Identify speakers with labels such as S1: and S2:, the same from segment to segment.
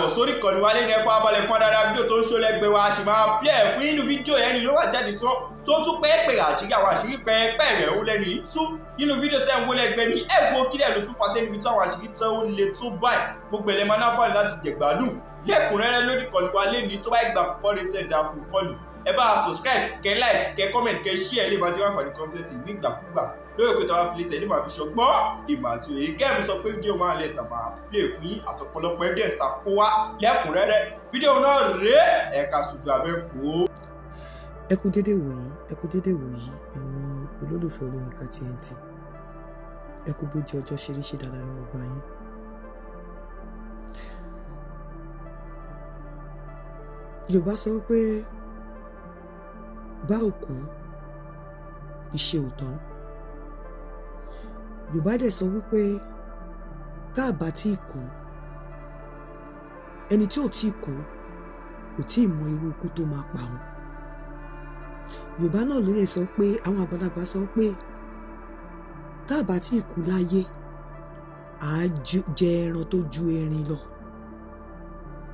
S1: káàbọ̀ sórí ìkànnì wa lẹ́nu ẹ̀fọ́ abalẹ̀ fún adára fídíò tó ń ṣó lẹ́gbẹ̀ẹ́ wa ṣì máa play fún inú fídíò yẹn ni ló wà jáde tó tún pẹ́ẹ́pẹ́ àṣírí àwọn àṣírí pẹ́ẹ́pẹ́ rẹ̀ ó lẹ́nu ìtú nínú fídíò tẹ́ ń wó lẹ́gbẹ̀ẹ́ mi ẹ̀gbọ́n kílẹ̀ ló tún fatẹ́ níbi tó àwọn àṣírí tó le tó báyìí gbogbo ẹ̀lẹ́ máa náà fàlẹ́ láti jẹ̀gbádùn lẹ́kùnrẹ́rẹ́ lórí ìkànnì wa lẹ́nu tó bá ìgbà kọ́ lè tẹ̀ dàpọ̀ kọlù ẹ bá subscribe kẹ́ like kẹ́ comment kẹ́ share lè máa jẹ́ wàá fàní content nígbàkúgbà lórí òkúta wa fi lè tẹ̀lé màá fi ṣọgbọ́n ìmọ̀ àti òye kẹ́mi sọ pé fídíò máa lẹ̀ tàbá play fún yín àtọ̀pọ̀lọpọ̀ evidence ta kó wá lẹ́kùnrẹ́rẹ́ fídíò náà rèé ẹ̀ka ṣùgbọ́n abẹ́kọ̀ọ́.
S2: ẹ kú dédé wòyí ẹ̀yin olólùfẹ́ Yinka Tnt ẹ kú bójú ọjọ́ ṣeréṣe dáadáa ní ọgbà yín. Yorùbá sọ pé bá òkú ìṣe òtán. Yorùbá dẹ̀ sọ wípé tá a bá tí ì kú ẹni tí ò tí ì kú kò tí ì mọ irú ikú tó máa pa òun. Yorùbá náà ló lè sọ pé àwọn àgbàlagbà sọ pé tá a bá tí ì kú láyé àá jẹ ẹran tó ju erin lọ.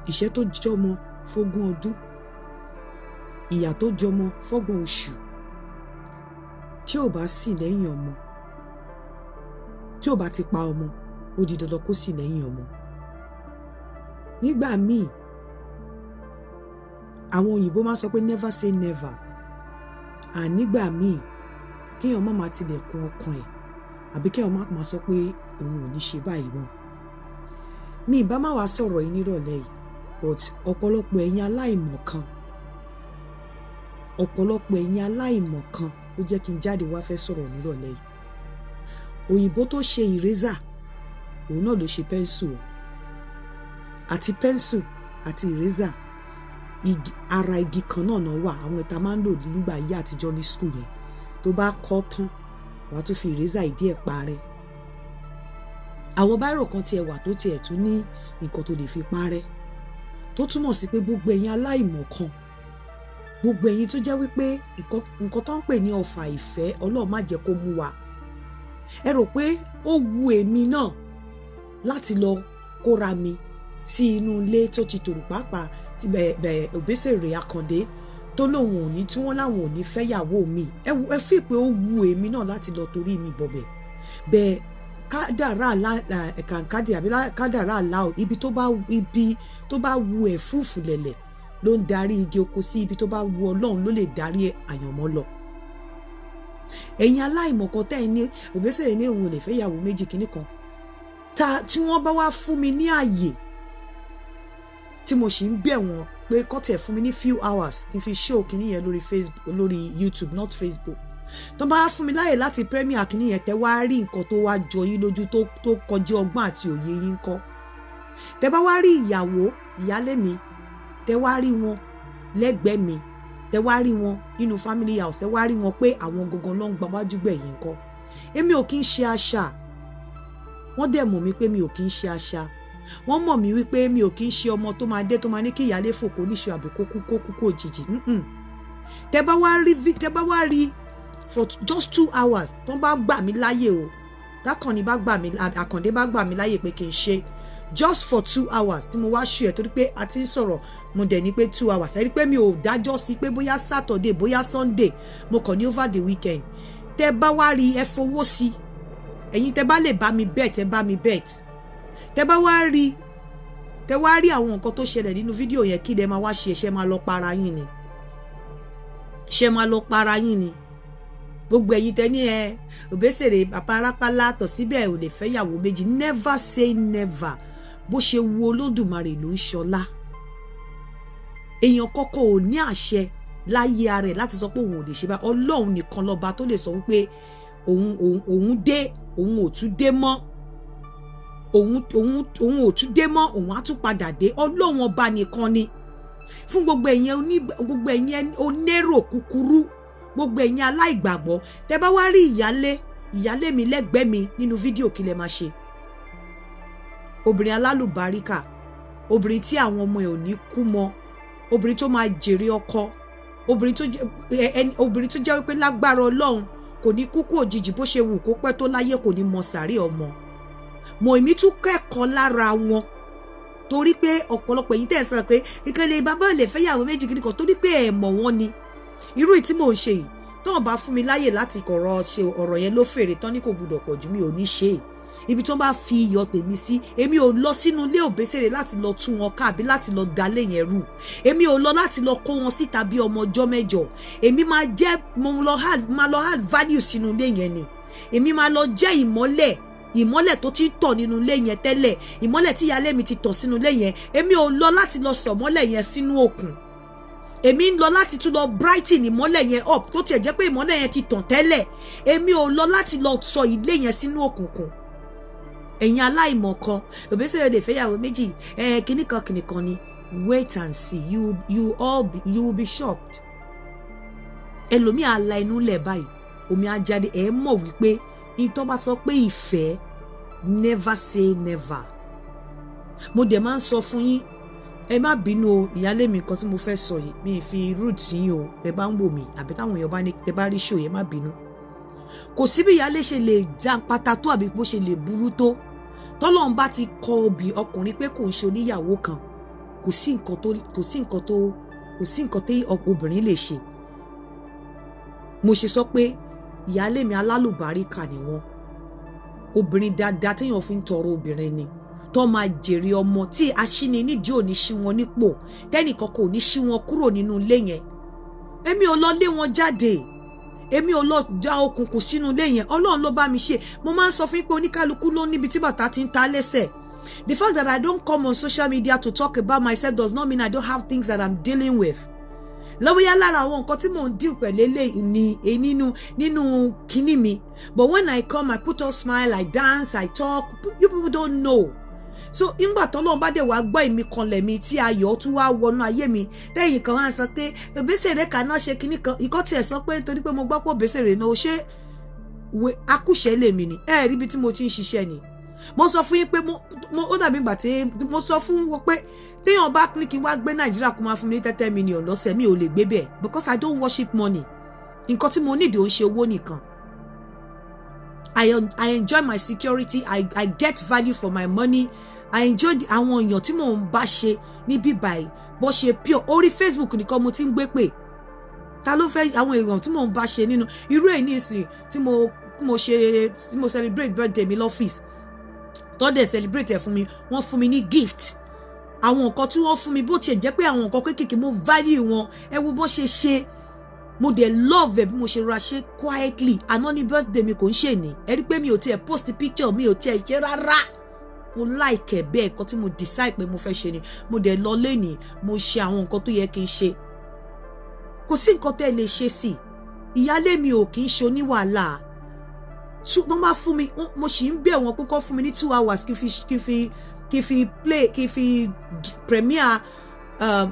S2: Ìṣẹ́ tó jọmọ fógún ọdún, ìyà tó jọmọ fọ́gbọ̀n oṣù, tí ò bá sì lẹ́yìn ọmọ, tí ò bá ti pa ọmọ ó di dandan kó sì lẹ́yìn ọmọ. Nígbà míì àwọn òyìnbó máa sọ pé never say never. Nígbà míì kéèyàn má máa tilẹ̀kùn ọkàn ẹ̀ àbí kéèyàn má máa sọ pé òun ò ní ṣe báyìí mọ́. Mi ìbá má wá sọ̀rọ̀ yìí nírọ̀lẹ́ yìí but ọ̀pọ̀lọpọ̀ ẹ̀yin aláìmọ̀kan ló jẹ́ kí n jáde wá fẹ́ sọ̀rọ̀ nírọ̀lẹ́ yìí. Òyìnbó tó ṣe ìrẹ́zà òun náà ló ṣe pẹ́ńsù àti pẹ́ńsù àti ìrẹ́zà ara igi kan náà wà. Àwọn ìta máa ń lò nígbà ayé àtijọ́ ní skul yẹn. Tó bá kọ́ tán wàá tún fi ìrẹ́zà ìdí ẹ̀ parẹ́. Àwọn báírò kan tiẹ̀ wà tó tiẹ̀ tún ní nǹkan tó lè fi parẹ́, tó túmọ̀ sí pé gbogbo ẹ̀yin aláìmọ̀kan, gbogbo ẹ̀yin tó jẹ́ wípé nǹkan tó ń pè ní ọfà ìfẹ́ Ọlọ́run má jẹ́ kó mú wa. Ẹ rò pé ó wu èmi náà láti lọ kóra mi sí inú ilé tó ti tòrò pàápàá ti Obesere Akande tó lóun ò ní tí wọ́n láwọn ò ní fẹ́yàwó mi. Ẹ fi pé ó wu èmi náà láti lọ torí mi bọ̀bẹ̀. Bẹ́ẹ̀ kádàrá kàǹkádì àbí kádàrá aláwọ̀ ibi tó bá wu ẹ̀fúùfù lẹ̀lẹ̀ ló ń darí igi oko sí, ibi tó bá wu Ọlọ́run ló lè darí àyànmọ́ lọ. Ẹ̀yin aláìmọ̀kan tẹ́ ẹ ní Obesere ní òun ò lè fẹ́ ìyàwó méjì kìíní kan tí wọ́n bá wá fún mi ní àyè tí mo sì ń bẹ̀ wọ́n pé kọ́tẹ̀ fún mi ní few hours kí n fi show kìíní yẹn lórí Facebook lórí YouTube not Facebook. Tó bá fún mi láyè láti premier kìíní yẹn tẹ́ wá rí nǹkan tó wá jọ yín lójú tó kọjá ọgbọ́n àti òye yín kọ́. Tẹ́ bá wá rí ìyàwó ìyálé mi, tẹ́ wá rí wọn lẹ́gbẹ̀ẹ́ mi, tẹ́ wá rí wọn nínú family house, tẹ́ wá rí wọn pé àwọn gangan ló ń gba wájú gbẹ̀yìn kọ́. Èmi ò kí ń ṣe àṣà. Wọ́n dẹ̀ mọ̀ mí pé mi ò kí ń ṣe àṣà. Wọ́n mọ̀ mí wípé mi ò kí ń ṣe ọmọ tó máa dé tó máa ní kí ìyálé fòkó níṣu àbí kó kú òjijì. Tẹ́ bá wá rí for just 2 hours tó bá gbà mí láyè o, Àkàndé bá gbà mí láyè pé kí n ṣe just for 2 hours tí mo wá ṣù ẹ̀ torí pé a ti ń sọ̀rọ̀ mo dẹ̀ ní pé 2 hours ẹ rí pé mi ò dájọ́ sí pé bóyá Saturday bóyá Sunday mo kàn ní over the weekend. Tẹ́ bá wá rí ẹ fowó sí, ẹ̀yin tẹ́ bá lè bá mi bet ẹ bá mi bet. Tẹ́ bá wá rí àwọn nǹkan tó ṣẹlẹ̀ nínú fídíò yẹn kí lẹ máa wá ṣe ṣe máa lọ para yín ni. Gbogbo ẹ̀yin tẹ́ ní Obesere bàbá arápálá tọ̀ síbẹ̀ ò lè fẹ́ ìyàwó méjì. Never say never. Bó ṣe wu Olódùmarè ló ń ṣọlá. Èèyàn kọ́kọ́ ò ní àṣẹ láyé ara ẹ̀ láti sọ pé òun ò lè ṣe bá. Ọlọ́run nìkan lọ́ba tó lè sọ wípé òun dé òun ò tún dé mọ́, òun ò tún dé mọ́, òun á tún padà dé. Ọlọ́run ọba nìkan ni. Fún gbogbo ẹ̀yin onérò kúkúrú, gbogbo ẹ̀yin aláìgbàgbọ́, tẹ́ bá wá rí ìyálé mi lẹ́gbẹ̀ẹ́ mi nínú fídíò kí lẹ máa ṣe. Obìnrin alálùbáríkà, obìnrin tí àwọn ọmọ ẹ̀ ò ní kú mọ́, obìnrin tó máa jèrè ọkọ, obìnrin tó jẹ́ wípé lágbára Ọlọ́run kò ní kúkú òjijì bó ṣe wù kó pẹ́ tó láyé, kò ní mọ sàárè ọmọ. Mọ̀ èmi tún kẹ́kọ̀ọ́ lára wọn torí pé ọ̀pọ̀lọpọ̀ yín tẹ́ sọ pé ìkànnì bàbá lè fẹ́ yàwó méjì kìíní kan torí pé ẹ mọ̀ wọ́n ni irú tí mò ń ṣe yìí tó bá fún mi láyè láti kọ̀rọ̀ ṣe ọ̀rọ̀ yẹn ló fèrè tán ní kò gbọdọ̀ pọ̀ jù mi ò ní ṣe ibi tó bá fi iyọ̀ tèmi sí èmi ò lọ sínú ilé Obesere láti lọ tú wọn ká àbí láti lọ dalé yẹn rú èmi ò lọ láti lọ kó wọn síta bí ọmọ ọjọ́ mẹ́jọ èmi máa lọ add value sínú ilé yẹn ni èmi máa lọ jẹ́ ìmọ́lẹ̀ tó ti tọ̀ nínú ilé yẹn tẹ́lẹ̀ ìmọ́lẹ̀ tí ìyálé mi ti tọ̀ sínú ilé yẹn èmi ò lọ láti lọ sọ mọ́lẹ̀ yẹn sínú òkun èmi ń lọ láti tún lọ brighten ìmọ́lẹ̀ yẹn up tó tiẹ̀ jẹ́ pé ìmọ́lẹ̀ yẹn ti tàn tẹ́lẹ̀ èmi ò lọ láti lọ sọ ilé yẹn sínú òkùnkùn ẹ̀yin aláìmọ̀ kan Obesere lè fẹ́yàwó méjì kìnìkan ni wait and see you will be shocked ẹlòmíì ala inú lẹ̀ báyìí omi ajáde ẹ̀ mọ̀ wípé ìtọ́ bá sọ pé ìfẹ́ never say never mo dẹ̀ máa ń sọ fún yín ẹ má bínú o ìyálé mi kan tí mo fẹ́ sọ yìí mi fi root yín o ẹ bá ń wò mí àbí táwọn èèyàn bá ní tẹ bá rí show yẹn má bínú kò sí bí ìyálé ṣe lè já pátá tó àbí bó ṣe lè burú tó tọ́lọ́run bá ti kọ obì ọkùnrin pé kò ń ṣe oníyàwó kan kò sí nǹkan tí obìnrin lè ṣe mo ṣe sọ pé ìyálé mi alálùbáríkà ni wọ́n obìnrin dáadáa téèyàn fi ń tọrọ obìnrin ni tó máa jèrè ọmọ tí aṣíni nídìí ò ní ṣí wọn nípò tẹ́nìkan kò ní ṣí wọn kúrò nínú ilé yẹn èmi ò lọ lé wọn jáde èmi ò lọ já okùnkùn sínú ilé yẹn Ọlọ́run ló bá mi ṣe mo máa ń sọ fún pé oníkálukú ló níbi tí bàtà ti ń ta lẹ́sẹ̀ the fact that I don't come on social media to talk about myself does not mean I don't have things that I'm dealing with lọ́wọ́yá lára àwọn nǹkan tí mò ń deal pẹ̀lú eléyìí nínú kíní mi but when I come I put on smile I dance I talk you people don't know so ìgbà tọ́lọ́run bá dé wá gbọ́ èmi kanlẹ̀ mi tí ayọ̀ tún wá wọnú ayé mi tẹ́yìn kan wá sọ pé Obesere kan náà ṣe kíní kan ìkọ́ tiẹ̀ sọ pé nítorí pé mo gbọ́ pé Obesere náà ó ṣe akúṣẹ́ lèmi ni ẹ rí ibi tí mo ti ń ṣiṣẹ́ ni mo sọ fún yín pé ó dàbí ìgbà tí mo sọ fún wọn pé téèyàn bá ní kí n wá gbé Nàìjíríà kó máa fún mi ní 30 million lọ́sẹ̀ mi ò lè gbé bẹ́ẹ̀ because I don't worship money nǹkan tí mo nídìí ò ń ṣe owó nìkan I enjoy my security I get value for my money I enjoy àwọn èèyàn tí mò ń bá ṣe níbí báyìí bó ṣe pure orí Facebook nìkan mo ti ń gbé pè ta ló fẹ́ àwọn èèyàn tí mò ń bá ṣe nínú irú èyí nísìnyí tí mo celebrate birthday mi lọ́fíìsì tó dẹ̀ celebrate ẹ̀ fún mi wọ́n fún mi ní gift àwọn nǹkan tí wọ́n fún mi bó tiẹ̀ jẹ́ pé àwọn nǹkan kéékèèké mo value wọn ẹ wo bó ṣe mo dẹ̀ love ẹ̀ bí mo ṣe ra ṣe quietly àná ní birthday mi kò ń ṣe ní ẹ rí pé mi ò tiẹ̀ post picture mi ò tiẹ̀ ṣe rárá mo like ẹ̀ bẹ́ẹ̀ nǹkan tí mo decide pé mo fẹ́ ṣe ni mo dẹ̀ lọ lẹ́nìí mo ṣe àwọn nǹkan tó yẹ kí n ṣe kò sí nǹkan tẹ́ lè ṣe sí ìyálé mi ò kì í ṣe oníwàhálà wọ́n bá fún mi mo sì ń bẹ̀ wọ́n pé kó fún mi ní 2 hours kí fi premiere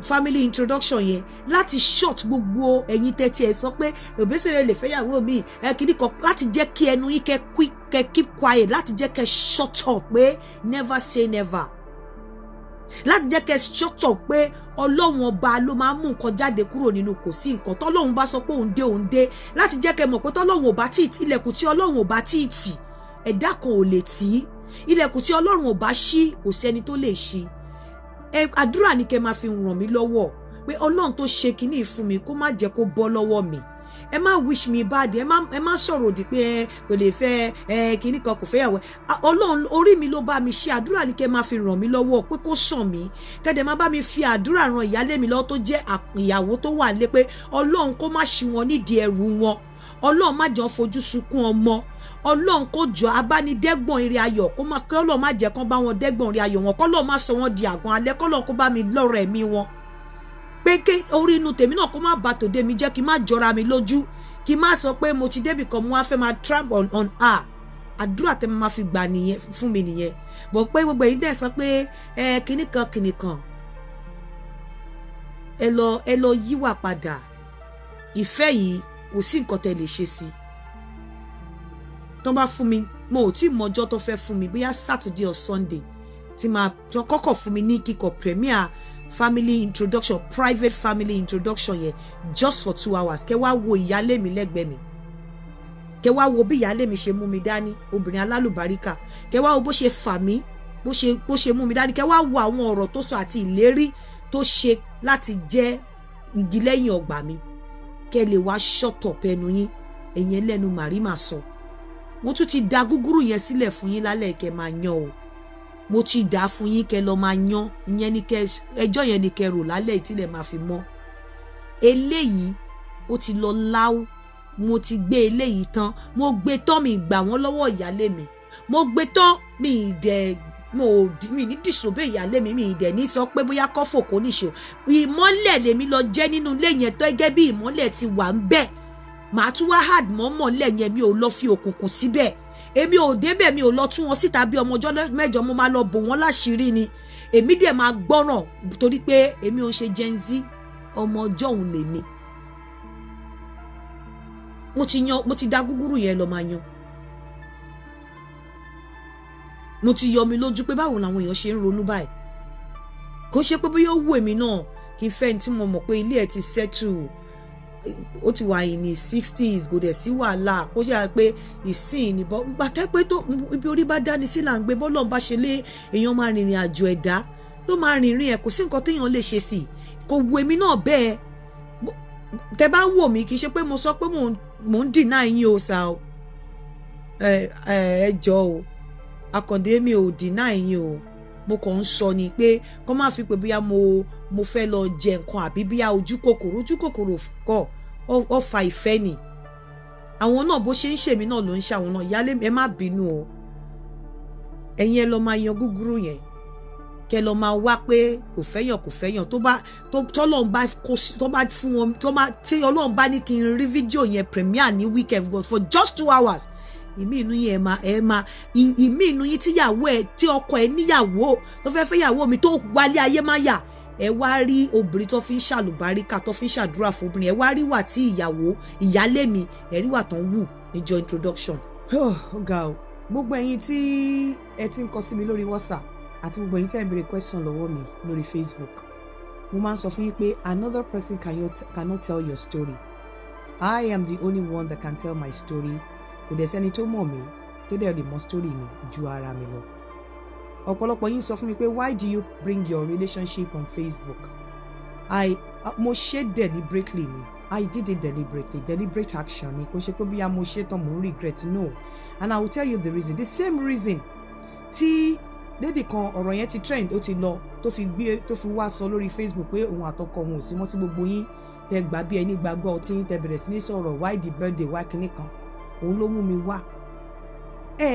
S2: family introduction yẹn láti short gbogbo ẹ̀yin tẹ́tí ẹ̀ sọ pé Obesere lè fẹ́yàwó mi kìíní kan láti jẹ́ kí ẹnu yín kẹ́ keep quiet láti jẹ́ kẹ́ shut up pé never say never láti jẹ́ kẹ́ shut up pé Ọlọ́run ọba ló máa mú nǹkan jáde kúrò nínú kò sí nǹkan tọ́lọ́run bá sọ pé òun dé láti jẹ́ kẹ́ mọ̀ pé tọ́lọ́run ò bá tí ilẹ̀kùn tí Ọlọ́run ò bá tí tì ẹ̀dá kan ò lè tì ilẹ̀kùn tí Ọlọ́run ò bá ṣí kò sẹ́ni tó lè ṣí àdúrà ni kẹ́ máa fi ràn mí lọ́wọ́ pé Ọlọ́run tó ṣe kinní fún mi kó má jẹ́ kó bọ́ lọ́wọ́ mi ẹ má wish me bad ẹ má sọ̀rọ̀ òdì pé kò lè fẹ́ kinní kan kò fẹ́yàwó Ọlọ́run orí mi ló bá mi ṣe àdúrà ni kẹ́ máa fi ràn mí lọ́wọ́ pé kó sàn mí tẹ́lẹ̀ má bá mi fi àdúrà ran ìyálé mi lọ́wọ́ tó jẹ́ ìyàwó tó wà lé pé Ọlọ́run kó má ṣí wọn nídìí ẹrù wọn Ọlọ́run má jọ fojú sunkún ọmọ Ọlọ́run kó jọ abánidẹ́gbọ̀n ire ayọ̀ kó má kí Ọlọ́run má jẹ́ kán bá wọn dẹ́gbọ̀n ire ayọ̀ wọn kọ́ Ọlọ́run má sọ wọn di àgàn alẹ́ kọ́ Ọlọ́run kó bá mi lọ́rọ̀ ẹ̀mí wọn pé orí inú tèmi náà kó má bà tòde mi jẹ́ kí má jọra mi lójú kí má sọ pé mo ti débì kan mo wá fẹ́ máa tramp on her àdúrà tẹ́ máa fi gbà nìyẹn fún mi nìyẹn bọ̀ pé gbogbo èyí dẹ̀ sọ pé kinní kan ẹ lọ yíwà padà ìfẹ́ yìí kò sí nǹkan tẹ́ lè ṣe sí tó bá fún mi mo ò tí mọ ọjọ́ tó fẹ́ fún mi bóyá Saturday or Sunday tí máa kọ́kọ́ fún mi ní kíkọ premier family introduction private family introduction yẹn just for 2 hours kẹ́ wá wo ìyálé mi lẹ́gbẹ̀ẹ́ mi kẹ́ wá wo bí ìyálé mi ṣe mú mi dání obìnrin alálùbáríkà kẹ́ wá wo bó ṣe fà mí bó ṣe mú mi dání kẹ́ wá wo àwọn ọ̀rọ̀ tó sọ àti ìlérí tó ṣe láti jẹ́ igi lẹ́yìn ọgbà mi kẹ́ lè wá shut up ẹnu yín ẹ̀yin ẹlẹ́nu màrí mà sọ mo tún ti da gúgúrú yẹn sílẹ̀ fún yín lálẹ́ kẹ́ máa yan o mo ti dà fún yín kẹ́ lọ máa yan ìyẹn ni kẹ́ ẹjọ́ yẹn ni kẹ́ rò lálẹ́ ìtìlẹ̀ máa fi mọ́ eléyìí ó ti lọ láwù mo ti gbé eléyìí tán mo gbé tán mi gbà wọ́n lọ́wọ́ ìyálé mi mo gbé tán mi ní disobey ìyálé mi ìdẹ̀ ní sọ pé bóyá kọ́fò kò níṣó ìmọ́lẹ̀ lèmi lọ jẹ́ nínú ilé yẹn tó gẹ́gẹ́ bí ìmọ́lẹ̀ ti wà ń bẹ̀ màá tún wá hard mọ́mọ́lẹ̀ yẹn mi ò lọ fi òkùnkùn síbẹ̀ èmi ò débẹ̀ mi ò lọ tún wọn síta bí ọmọ ọjọ́ mẹ́jọ mo máa lọ bò wọ́n láṣìírí ni èmi dẹ̀ máa gbọ́ràn torí pé èmi ò ṣe Gen Z ọmọ ọjọ́ òun lèmi mo ti da gúgúrú yẹn lọ máa yan mo ti yọ mi lójú pé báwo làwọn èèyàn ṣe ń ronú báyìí kò ṣe pé bóyá ó wù èmi náà kí n fẹ́ tí mo mọ̀ pé ilé ẹ̀ ti settle ó ti wà ní 60s kò dẹ̀ sí wàhálà ó ṣe pé ìsìn nìbọn gbàtẹ́ pé tó ibi orí bá dání sí là ń gbé bọ́lọ̀ bá ṣe lé èèyàn máa rìnrìn àjò ẹ̀dá ló máa rìnrìn ẹ̀ kò sí nǹkan téèyàn lè ṣe sí kò wù èmi náà bẹ́ẹ̀ tẹ bá ń wò mí kì í ṣe pé mo sọ pé mò ń deny yín o sà o ẹ jọ o Àkàndé mi ò deny yín o mo kàn ń sọ ni pé kó má fi pé bóyá mo fẹ́ lọ jẹ nǹkan àbí bóyá ojú kòkòrò kọ́ ó fa ìfẹ́ ni àwọn náà bó ṣe ń ṣèmi náà ló ń ṣe àwọn náà ìyálé ẹ má bínú o ẹ̀yin ẹ lọ máa yan gúgúrú yẹn kẹ lọ máa wá pé kò fẹ́yàn tọ́lọ́run bá fún wọn tí Ọlọ́run bá ní kí n rí fídíò yẹn premiere ní weekend for just 2 hours ìmí inú yín ìmí inú yín tíyàwó ẹ tí ọkọ ẹ níyàwó tó fẹ́ fẹ́yàwó mi tó wálé ayé má yà ẹ wá rí obìnrin tó fi ń ṣàlùbáríkà tó fi ń ṣàdúrà fún obìnrin ẹ wá rí wà tí ìyálé mi ẹ rí wà tán wù níjọ introduction. ọ̀gá o gbogbo ẹ̀yin tí ẹ ti ń kọ sí mi lórí WhatsApp àti gbogbo ẹ̀yin tí ẹ ń béèrè question lọ́wọ́ mi lórí Facebook mo máa ń sọ fún yín pé another person cannot tell your story. I am the only one that can tell my story. Kò dẹ̀ sẹ́ni tó mọ̀ mí tó dẹ̀ lè mọ story mi ju ara mi lọ. ọ̀pọ̀lọpọ̀ yín sọ fún mi pé why do you bring your relationship on Facebook? mo ṣe deliberately ni. I did it deliberate action ni kò ṣe pé bí a mo ṣe tán mo ń regret no, and I will tell you the reason, the same reason tí lady kan ọ̀rọ̀ yẹn ti trend ó ti lọ tó fi wá sọ lórí Facebook pé òun àtọkọ òun ò sí mọ́ tí gbogbo yín tẹ gbà bí ẹni gbàgbọ́ tí tẹ bẹ̀rẹ̀ sí ní sọ̀rọ̀ why the birthday why kinní kan òun ló mú mi wá.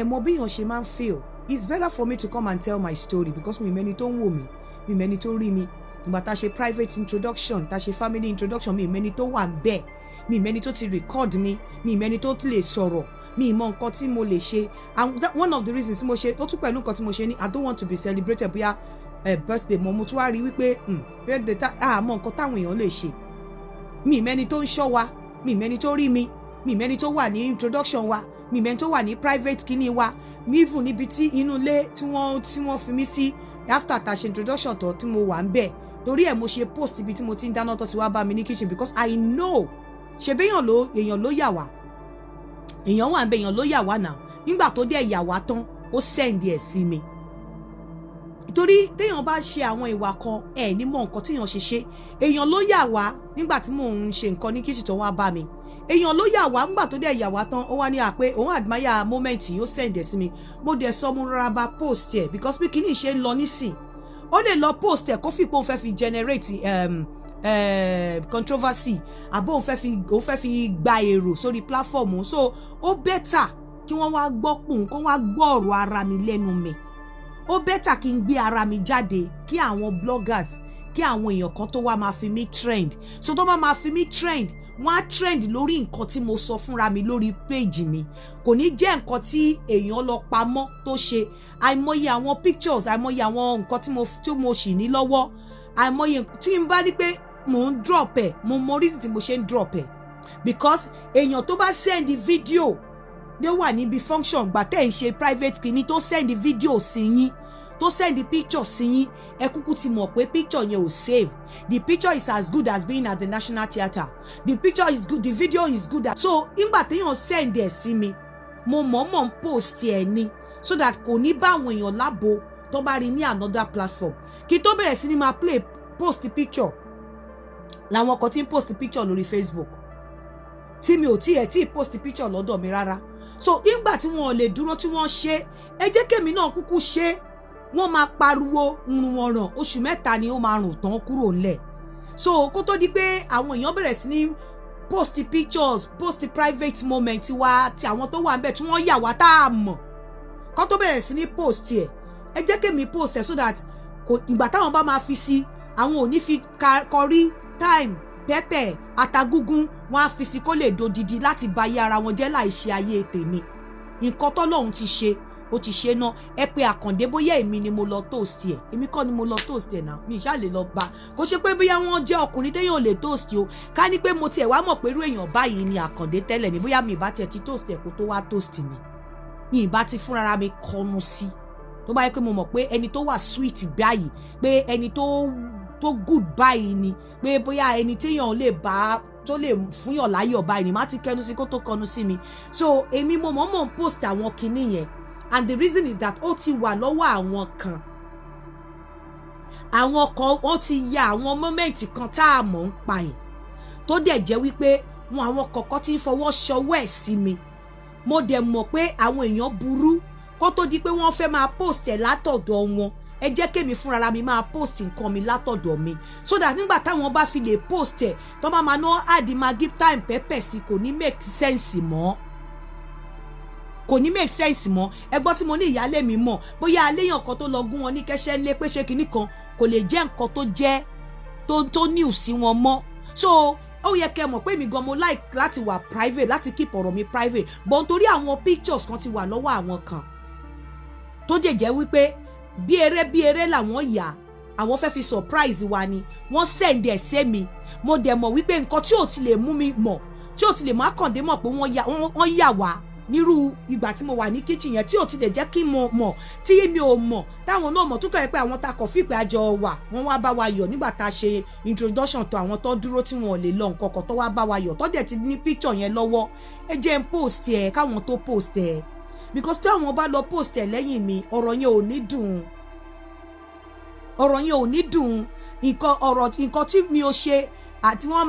S2: Mo bí èèyàn ṣe máa ń feel it's better for me to come and tell my story because mi mẹ́ni tó ń wò mí mi mẹ́ni tó rí mi ìgbà tá a ṣe private introduction tá a ṣe family introduction mi mẹ́ni tó wà bẹ́ẹ̀ mi mẹ́ni tó ti record mi mẹ́ni tó ti lè sọ̀rọ̀ mi mọ nǹkan tí mo lè ṣe, and one of the reasons tí mo ṣe ó tún pẹ̀lú nǹkan tí mo ṣe ni I don't want to be celebrated bóyá birthday mo tún wá rí wípé birthday mọ nǹkan táwọn èèyàn lè ṣe mi mẹ́ni tó ń ṣọ́ wa mi mẹ́ni tó rí mi mẹ́ni tó wà ní introduction wa mi mẹ́ni tó wà ní private kíní wa even níbi tí inú ilé tí wọ́n fi mí sí after ta ṣe introduction tó tí mo wà ń bẹ̀ torí ẹ̀ mo ṣe post ibi tí mo ti ń dáná tó ti wá bá mi ní kitchen because I know ṣe bí èèyàn ló yà wá èèyàn wà ń bẹ èèyàn ló yà wá náà nígbà tó dé yà wá tán ó send ẹ̀ sí mi torí téèyàn bá ṣe àwọn ìwà kan ní mọ nǹkan téèyàn ṣe èèyàn ló yà wá nígbà tí mò ń ṣe nǹkan ní kitchen tó wá bá mi èèyàn ló yà wá nígbà tó dé yà wá tán ó wá ní àpé òun admire moment yìí ó send ẹ̀ sí mi mo dẹ̀ sọ mo rárá bá post ẹ̀ because bí kíní ṣe ń lọ nísìn ó lè lọ post ẹ̀ kó fi pé òun fẹ́ fi generate controversy àbó òun fẹ́ fi gba èrò sórí platform so ó better kí wọ́n wá gbọ́ pòun kó wá gbọ́ ọ̀rọ̀ ara mi lẹ́nu mi ó better kí n gbé ara mi jáde kí àwọn bloggers kí àwọn èèyàn kan tó wá máa fi mí trend so tó bá máa fi mí trend wọ́n á trend lórí nǹkan tí mo sọ fúnra mi lórí page mi kò ní jẹ́ nǹkan tí èèyàn lọ pamọ́ tó ṣe àìmọye àwọn pictures àìmọye àwọn nǹkan tí mo ṣì ní lọ́wọ́ àìmọye tí n bá ní pé mo ń drop ẹ̀ mo mọ reason tí mo ṣe ń drop ẹ̀ because èèyàn tó bá send video ní ó wà níbi function gbà tẹ́ ń ṣe private kìíní tó send video sí yín tó send picture sí yín ẹ kúkú ti mọ̀ pé picture yẹn ò save the picture is as good as being at the National Theatre the picture is good the video is good so nígbà téèyàn send ẹ̀ sí mi mo mọ̀ọ́mọ̀ ń post ẹ̀ ni so that kò ní bá àwọn èèyàn lábo tó bá rí ní another platform kí tó bẹ̀rẹ̀ sí ní máa play post picture làwọn kan tí ń post picture lórí Facebook tí mi ò tí post picture lọ́dọ̀ mi rárá so ìgbà tí wọn ò lè dúró tí wọ́n ṣe ẹ jẹ́ kémi náà kúkú ṣe wọ́n máa pariwo run wọn ràn oṣù mẹ́ta ni ó máa rùn tán kúrò ńlẹ̀ so kó tó di pé àwọn èèyàn bẹ̀rẹ̀ sí ní post pictures post private moment wa ti àwọn tó wà ńbẹ̀ tí wọ́n yà wá tá a mọ̀ kó tó bẹ̀rẹ̀ sí ní post ẹ̀ ẹ jẹ́ kémi post ẹ̀ so that ìgbà táwọn bá máa fi sí àwọn ò ní fi kọrí time pẹ́pẹ́ àtagúngún wọn á fi sí kó lè dodidi láti ba ayé ara wọn jẹ́ láì ṣe ayé tèmi nǹkan tọ́lọ́run ti ṣe ó ti ṣe náà ẹ pé Àkàndé bóyá èmi ni mo lọ toast ẹ èmi kọ́ ni mo lọ toast ẹ náà mi ìṣá lè lọ bá kó ṣe pé bóyá wọ́n jẹ́ ọkùnrin téèyàn ò lè toast o ká ní pé mo tiẹ̀ wá mọ̀ pé irú èèyàn báyìí ni Àkàndé tẹ́lẹ̀ ni bóyá mi ìbá tiẹ̀ ti toast ẹ kó tó wá toast mi ìbá ti fúnra mi kọnu sí tó bá yẹ pé mo mọ̀ pé ẹni tó wà sweet báyìí pé ẹni tó good báyìí ni pé bóyá ẹni téèyàn lè bá tó lè fúnyàn láyọ̀ báyìí ni má ti kẹnu sí kó tó kọnu sí mi so èmi mo mọ̀ post àwọn kinní yẹn and the reason is that ó ti wà lọ́wọ́ àwọn kan ó ti ya àwọn mọ́mẹ́ǹtì kan tá a mọ̀ ń pa ẹ̀ tó dẹ̀ jẹ́ wípé àwọn kọ̀ọ̀kan ti ń fọwọ́ ṣọwọ́ ẹ̀ sí mi mo dẹ̀ mọ̀ pé àwọn èèyàn burú kó tó di pé wọ́n fẹ́ máa post ẹ̀ látọ̀dọ̀ wọn ẹ jẹ́ kémi fúnra mi máa post nǹkan mi látọ̀dọ̀ mi so that nígbà táwọn bá fi lè post ẹ̀ tó bá máa ná àdì máa give time pẹ́pẹ́ sí kò ní make sense mọ́ ẹgbọ́n tí mo ní ìyálé mi mọ̀ bóyá aléyàn kan tó lọ gún wọn ní kẹ́sẹ́ ńlé pé ṣé kinní kan kò lè jẹ́ nǹkan tó jẹ́ tó new sí wọn mọ́ so ó yẹ kẹ́ mọ̀ pé mi gan mo like láti wà private láti keep ọ̀rọ̀ mi private but nítorí àwọn pictures kan ti wà lọ́wọ́ àwọn kan tó dẹ̀ jẹ́ wípé bí eré làwọn yà àwọn fẹ́ fi surprise wa ni wọ́n send ẹ̀ sí mi mo dẹ̀ mọ̀ wípé nǹkan tí ò ti lè mú mi mọ̀ tí ò ti lè mú Àkàndé mọ̀ pé wọ́n yà wá nírú ìgbà tí mo wà ní kitchen yẹn tí ò ti lè jẹ́ kí mo mọ̀ tí mi ò mọ̀ táwọn náà mọ̀ tó kọ̀ ẹ́ pé àwọn ta kọ̀ fíìpẹ́ àjọ wà wọ́n wá bá wa yọ̀ nígbà tá a ṣe introduction tó àwọn tó dúró tí wọn ò lè lọ nǹkan kan tó wá bá wa yọ̀ tó dẹ̀ ti ní picture yẹn lọ́wọ́ ẹ jẹ́ n post ẹ̀ káwọn tó post ẹ̀ because tí àwọn bá lọ post ẹ̀ lẹ́yìn mi ọ̀rọ̀ yẹn ò ní dùn nǹkan tí mi ò ṣe àti wọ́n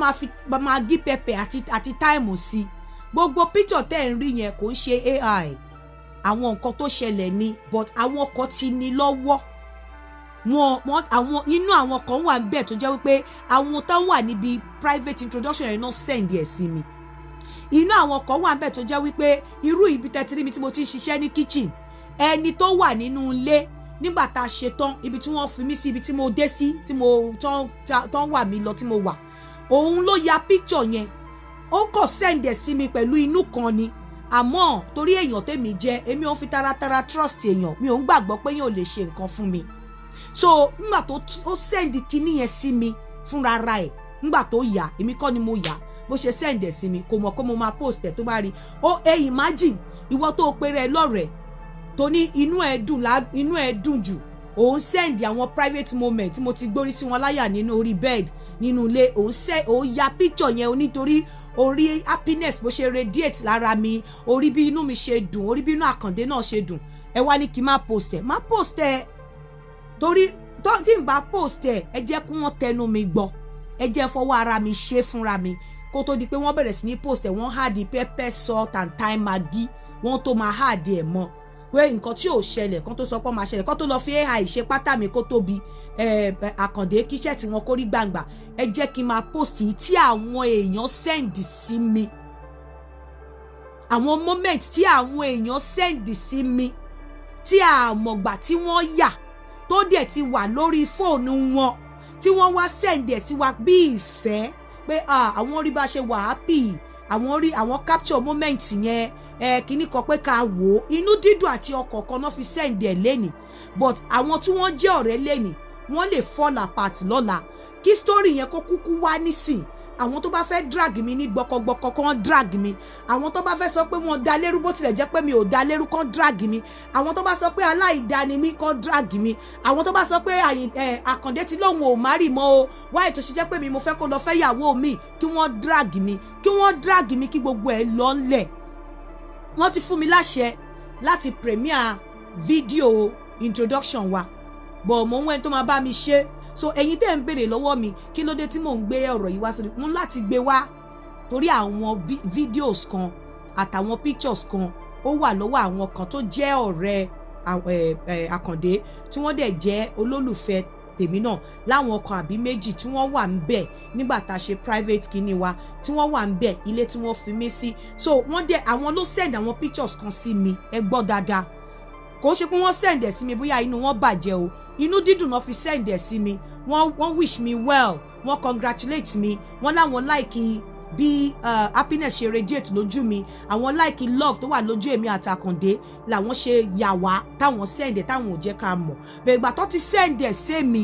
S2: máa gí pẹpẹ àti táìmù sí gbogbo picture tẹ́ ń rí yẹn kò ń ṣe AI àwọn nǹkan tó ṣẹlẹ̀ ni but àwọn kan ti ní lọ́wọ́ àwọn inú àwọn kan wà níbẹ̀ tó jẹ́ wípé àwọn tó wà níbi private introduction yẹn náà send ẹ̀ sí mi inú àwọn kan wà níbẹ̀ tó jẹ́ wípé irú ibi tẹ́tí mi tí mo ti ń ṣiṣẹ́ ní kitchen ẹni tó wà nínú ilé nígbà tá a ṣe tán ibi tí wọ́n fi mí sí ibi tí mo dé sí tí mo tán wà mí lọ tí mo wà òun ló ya picture yẹn ó kàn send ẹ̀ sí mi pẹ̀lú inú kan ni àmọ́ torí èèyàn tèmi jẹ́ èmi ò fi taratara trust èèyàn mi ò ń gbàgbọ́ pé yóò lè ṣe nǹkan fún mi so nígbà tó ó send kinní yẹn sí mi fúnra ra ẹ̀ nígbà tó yà èmi kọ́ ni mo yà bó ṣe send ẹ̀ sí mi kò mọ̀ pé mo máa post ẹ̀ tó bá rí ó imagine ìwọ tó pe rẹ lọ́rẹ̀ẹ́ tó ní inú ẹ̀ dùn jù òun send àwọn private moment tí mo ti gbórí sí wọn láyà nínú orí bed nínú ilé òun ya picture yẹn nítorí orí happiness bó ṣe radiate lára mi orí bí inú mi ṣe dùn orí bí inú Àkàndé náà ṣe dùn ẹ wá ní kí n má post ẹ torí tí n bá post ẹ jẹ́ kí wọ́n tẹnu mi gbọ́ ẹ jẹ́ fọwọ́ ara mi ṣe fúnra mi kó tó di pé wọ́n bẹ̀rẹ̀ sí ní post ẹ wọ́n hard pepper salt and thyme maggi wọ́n tó máa hard ẹ̀ mọ́ pé nǹkan tí ò ṣẹlẹ̀ kan tó sọ pé máa ṣẹlẹ̀ kan tó lọ fi AI ṣe pátá mi kó tóbi Àkàndé kíṣẹ́ tí wọ́n kó rí gbangba ẹ jẹ́ kí n máa post yìí tí àwọn èèyàn send sí mi àwọn moment tí àwọn èèyàn send sí mi tí àmọ̀gbà tí wọ́n yà tó dẹ̀ ti wà lórí fóònù wọn tí wọ́n wá send ẹ̀ sí wa bí ìfẹ́ pé àwọn rí bá ṣe wà happy àwọn capture moment yẹn kíní kan pé ká wò ó inú dídùn àti ọkọ̀ kan náà fi send ẹ̀ lẹ́nì but àwọn tí wọ́n jẹ́ ọ̀rẹ́ lẹ́nì wọ́n lè fall apart lọ́la kí story yẹn kó kúkú wá nísìn àwọn tó bá fẹ́ drag mi ní gbọkọgbọkọ kán drag mi àwọn tó bá fẹ́ sọ pé wọ́n dá lérú bó tilẹ̀ jẹ́ pé mi ò dá lérú kán drag mi àwọn tó bá sọ pé aláìdáni mi kán drag mi àwọn tó bá sọ pé Àkàndé ti lóun ò márì mọ́ o wáyé tó ṣe jẹ́ pé mi mo fẹ́ kó lọ fẹ́ yàwó mi kí wọ́n drag mi kí gbogbo ẹ̀ lọ ńlẹ̀ wọ́n ti fún mi láṣẹ láti premiere video introduction wa bọ̀ mo ń wẹ́n tó máa bá mi ṣe so ẹ̀yin tẹ́ ń béèrè lọ́wọ́ mi kí ló dé tí mò ń gbé ọ̀rọ̀ yìí wá sórí mú láti gbé wá torí àwọn videos kan àtàwọn pictures kan ó wà lọ́wọ́ àwọn kan tó jẹ́ ọ̀rẹ́ Àkàndé tí wọ́n dẹ̀ jẹ́ olólùfẹ́ tèmi náà láwọn ọkàn àbí méjì tí wọ́n wà ń bẹ̀ nígbà tá a ṣe private kíní wa tí wọ́n wà ń bẹ̀ ilé tí wọ́n fi mí sí so wọ́n dẹ̀ àwọn ló send àwọn pictures kan sí mi ẹ gbọ́ dáadáa kò ṣe pé wọ́n send ẹ̀ sí mi bóyá inú wọn bàjẹ́ o inú dídùn náà fi send ẹ̀ sí mi wọ́n wish me well wọ́n congratulate me wọ́n láwọn like bí happiness ṣe radiate lójú mi àwọn like love tó wà lójú èmi àti Àkàndé làwọn ṣe yà wá táwọn send ẹ̀ táwọn ò jẹ́ ká mọ̀ bẹ́ẹ̀ ìgbà tó ti send ẹ̀ sí mi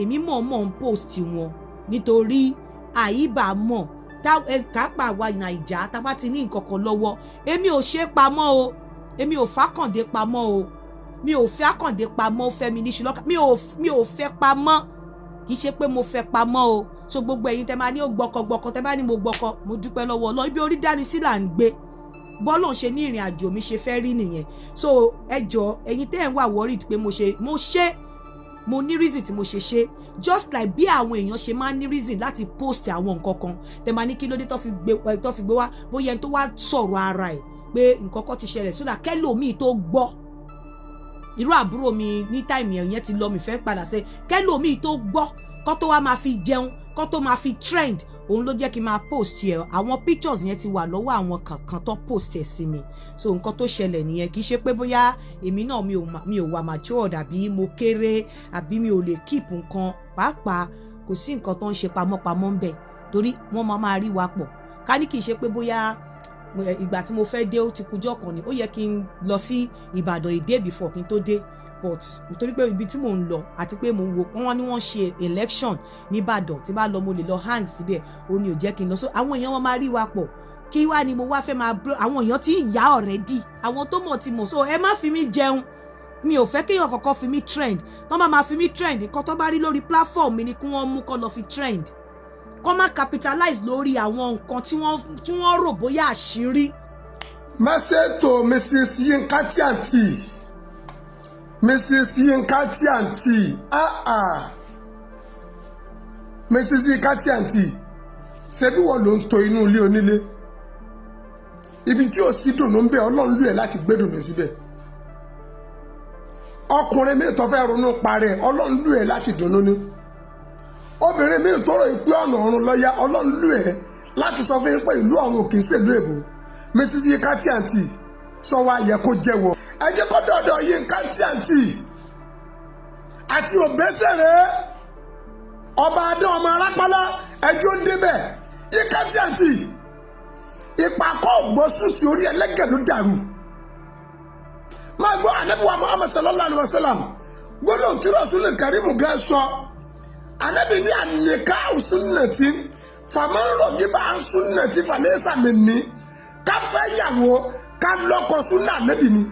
S2: èmi mọ̀ ń post wọn nítorí àyíbá mọ̀ kápá wa Naija tá bá ti ní nǹkan kan lọ́wọ́ èmi ò ṣe pamọ́ o èmi ò fàkàndé pamọ́ o mi ò fẹ́ Àkàndé pamọ́ fẹ́mi ní ṣùlọ́kà mi ò fẹ́ pamọ́ kì í ṣe pé mo fẹ́ pamọ́ o so gbogbo ẹ̀yin tẹ́ máa ní ó gbọ́kọ tẹ́ bá ní mo gbọ́kọ mo dúpẹ́ lọ́wọ́ Ọlọ́run ibi orí dání sí là ń gbé bọ́lọ̀ ṣe ní ìrìn àjò mi ṣe fẹ́ rí nìyẹn so ẹ jọ̀ọ́ ẹ̀yin tẹ́ ẹ̀ ń wà worried pé mo ní reason tí mo ṣe just like bí àwọn èèyàn ṣe máa ń ní reason láti post àwọn nǹkan kan tẹ́ máa ní kí ló dé tó fi gbé wá bóyá ẹni tó wá sọ̀rọ̀ ara ẹ̀ pé nǹkan kan ti ṣẹlẹ̀ sódà kẹ́lòmíì tó gbọ́ irú àbúrò mi ní táìmì ẹ̀yẹn ti lọ mi fẹ́ padà sẹ́ kẹ́lòmíì tó gbọ́ kó tó wá máa fi jẹun kó tó máa fi trend òun ló jẹ́ kí n máa post ẹ̀ àwọn pictures yẹn ti wà lọ́wọ́ àwọn kankan tó post ẹ̀ sí mi so nǹkan tó ṣẹlẹ̀ nìyẹn kì í ṣe pé bóyá èmi náà mi ò wà matured àbí mo kéré àbí mi ò lè keep nǹkan pàápàá kò sí nǹkan tó ń ṣe pamọ́pamọ́ ń bẹ̀ torí wọ́n máa rí wa pọ̀ ká ní kì í ṣe pé bóyá ìgbà tí mo fẹ́ dé ó ti kújọ́ kan ni ó yẹ kí n lọ sí Ìbàdàn a day before kí n tó dé but nítorí pé ibi tí mò ń lọ àti pé mo wò wọ́n ní wọ́n ṣe election ní Ìbàdàn tí bá lọ mo lè lọ hang síbẹ̀ ó ní ò jẹ́ kí n lọ so àwọn èèyàn wọn máa rí wa pọ̀ kí wá ni mo wá fẹ́ máa àwọn èèyàn tí ń yá already àwọn tó mọ̀ ti mọ̀ so ẹ má fi mí jẹun mi ò fẹ́ kéèyàn kankan fi mí trend tó máa fi mí trend nǹkan tó bá rí lórí platform mi ni kí wọ́n mú kó lọ fi trend kó má capitalize lórí àwọn nǹkan tí wọ́n rò bóyá àṣírí.
S3: Message to Mrs. Yinka Tnt. Mrs. Yinka Tnt. Mrs. Yinka Tnt. Ṣebí wọ́n ló ń tò inú ilé onílé. Ibi tí ó sì dùnnú ń bẹ Ọlọ́run lù ẹ́ láti gbé dùnnú síbẹ̀. Ọkùnrin mi tó fẹ́ ronú parẹ́ Ọlọ́run lù ẹ́ láti dùnnú ni. Obìnrin mi tó rò ìpé ọ̀nà ọ̀run lọ́yà Ọlọ́run lù ẹ́ láti sọ fún yín pé ìlú ọ̀run ò kì í ṣèlú èbó. Mrs. Yinka Tnt sọ wá yẹ kó jẹ́wọ́. Ẹ jẹ́ kó dọ̀dọ̀ Yinka Tnt àti Obesere ọba adé ọmọ arápálá ẹjọ́ débẹ̀. Yinka Tnt ìpàkọ́ ògbósùn tí orí ẹlẹ́gẹ̀ ló dàrú. Máa gbọ́ Ànábì wa Muhammad sallallahu alaihi wasallam gbọ́dọ̀ tí Rasulul Karim gan sọ. Ànábì ní àníká sunnati faman ragiba an sunnati falaysa minni ká fẹ́ yàwó ká lọ́kọ súnà Ànábì ni.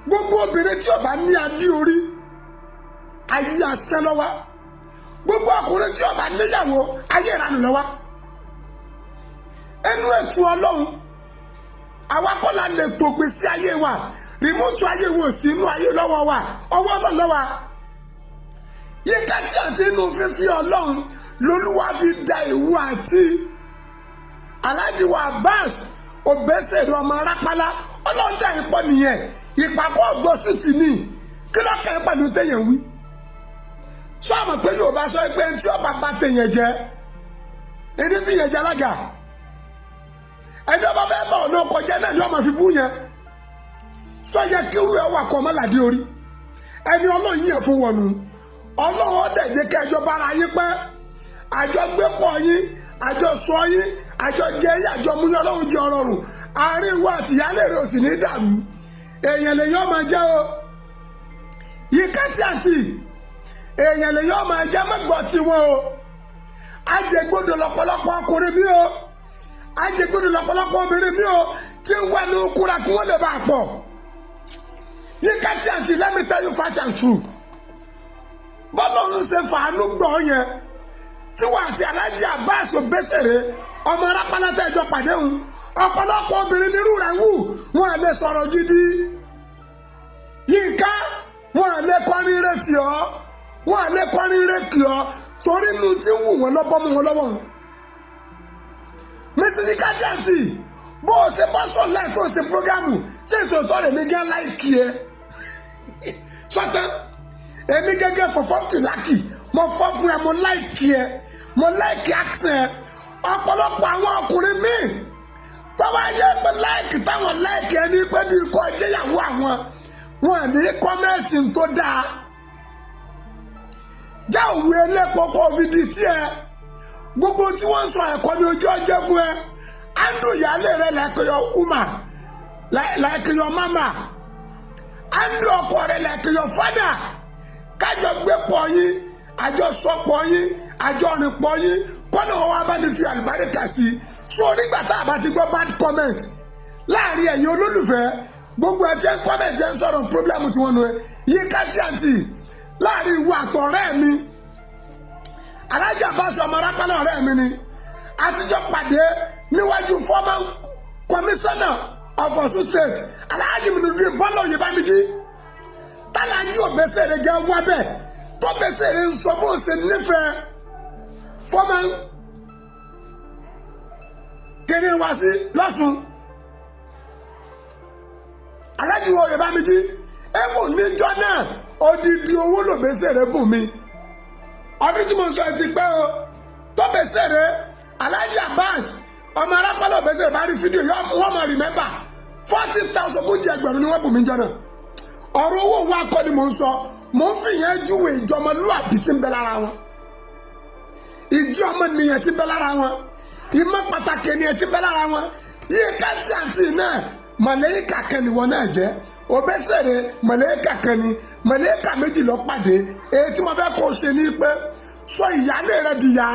S3: Gbogbo obìnrin tí ó bá ní adé orí ayé asẹ́ lọ́wọ́. Gbogbo ọkùnrin tí ó bá níyàwó ayé ìranù lọ́wọ́. Ẹnu ètò Ọlọ́run àwa kọ́ la lè tògbé sí ayé wa rìmọ́tù ayé wo sí inú ayé lọ́wọ́ wa ọwọ́ Ọlọ́run lọ́wọ́. Yinka Tnt inú fífi Ọlọ́run lolúwa fi da ìwú àti Alhaji wa Abbas Obesere ọmọ arápálá Ọlọ́run dá ipò nìyẹn ìpàkọ́ ògbósùn tì ní kí ló kẹ́ pẹ̀lú téèyàn wí. Sọ àmọ̀ pé Yorùbá sọ pé tí ọba bá téèyàn jẹ ẹni fi yẹn jẹ alága ẹni ọba fẹ́ bá ọ̀nà ọkọ̀ jẹ́ náà ni ọmọ fi bú yẹn. Sọ yẹ kí irú ẹ wà kọ́ ọmọlàdé orí ẹni Ọlọ́run yẹn fún wọn nù. Ọlọ́run ọdẹ jẹ́ kí ẹjọ́ bára yín pẹ́ àjọ gbé pọ̀ yín àjọ sọ yín àjọ jẹ yín àjọ mú yín Ọlọ́run jẹ ọrọ̀rùn àárín ìwọ àti ìyálé rẹ̀ ò sì ní dàrú èèyàn lè yọ́ máa jẹ́ o. Yinka Tnt èèyàn lè yọ́ máa jẹ́ mọ́gbọ́ tiwọn o. Ajẹgbodò lọ́pọ̀lọpọ̀ ọkùnrin mi o ajẹgbodò lọ́pọ̀lọpọ̀ obìnrin mi o tí ń wà ní okúra kí wọ́n lè bá a pọ̀. Yinka Tnt let me tell you fact and true. Bọ́lọ́run ṣe fàánú gbọ́ yẹn tí wọ́n àti Alhaji Abbas Obesere ọmọ arápálá tẹ́jọ́ pàdé hùn ọ̀pọ̀lọpọ̀ obìnrin nírú rẹ̀ wù wọ́n lè sọ̀rọ̀ gidi. Yinka wọn à lè kọrin ire tì ọ́ wọn à lè kọrin ire kì ọ́ torí inú tí ń wù wọ́n lọ́bọ́ mú wọn lọ́wọ́. Mrs. Yinka Tnt bó o ṣe bá sọ láì tó ṣe prógámù ṣé ìṣòótọ́ rẹ̀ mi gán láìkí ẹ sọ́tàn èmi gẹ́gẹ́ fọ̀fọ́ tìlákì mo fọ́ fún ẹ mo láìkí ẹ mo láìkí àksẹ̀ ẹ ọ̀pọ̀lọpọ̀ àwọn ọkùnrin míì tó bá jẹ́ pé láìkí táwọn láìkí ẹni pé bí ikọ̀ jẹ́yàwó àwọn wọn ní kọ́mẹ́ǹtì tó dáa já òwe elépo kó fi di tiẹ̀ gbogbo tí wọ́n sọ ẹ̀kọ́ ní ojú ọjọ́ fún ẹ andu ìyáálé rẹ like your woman like your mama andu ọkọ rẹ like your father kájọ gbé pọ̀ yín àjọ sọ pọ̀ yín àjọ rìn pọ̀ yín kọ́nà wọn wá bá ní fi àlùbáríkà sí so nígbà tá a bá ti gbọ́ bad comment láàrin ẹ̀yin olólùfẹ́ gbogbo ẹ̀ tí ń comment ẹ̀ ń sọ̀rọ̀ problem tí wọ́n nu ẹ Yinka Tnt láàrin ìwà àtọ̀rẹ́ mi alájà bá sọ ọmọ rápálá ọ̀rẹ́ mi ni àtijọ́ pàdé níwájú former commissioner of Osun State Alhaji Minudin Bọ́lá Oyèbámíjí tálàjì Obesere gẹ́ wá bẹ́ẹ̀ tó Obesere ń sọ bó ṣe nífẹ̀ẹ́ former kiri wá sí lọ́sùn Alhaji Oyèbámíjí ẹ̀fọ́ níjọ́ náà odidi owó l'Obesere bùn mi ọdún tí mo sọ ti pẹ́ o tó Obesere Alhaji Abbas ọmọ arápálá Obesere bá rí fídíò wọ́n mọ̀ rìmẹ́mbà 40,000 kó jẹ́ ẹgbẹ̀rún ni wọ́n bùn mí jẹ́ náà ọ̀rọ̀ owó wa kọ́ ni mò ń sọ mò ń fìyẹn júwe ìjọmọlúwàbí tí ń bẹ lára wọn ìjọ ọmọnìyàn tí ń bẹ lára wọn ìmọ̀ pàtàkì ènìyàn tí ń bẹ lára wọn Yinka Tnt náà màlẹ́yìká kan ni wọn náà jẹ́ Obesere màlẹ́yìká kan ni màlẹ́yìká méjì lọ pàdé èyí tí mo fẹ́ kó ṣe ní pé sọ ìyálé rẹ dìyà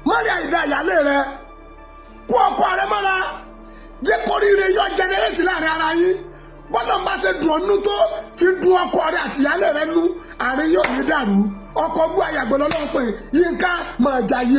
S3: mọ́ríà ìdá ìyálé rẹ kó ọkọ rẹ mọ́ra jẹ́ kórìíre yọ jẹnẹrétì láàrin ara yín bọ́lá ń bá ṣe dùn ọ́nú tó fi dùn ọkọ rẹ àti ìyálé rẹ nú àárín yóò ní dàrú ọkọ gbọ́ àyàgbọ́ lọ́lọ́ pé Yinka máa jayé.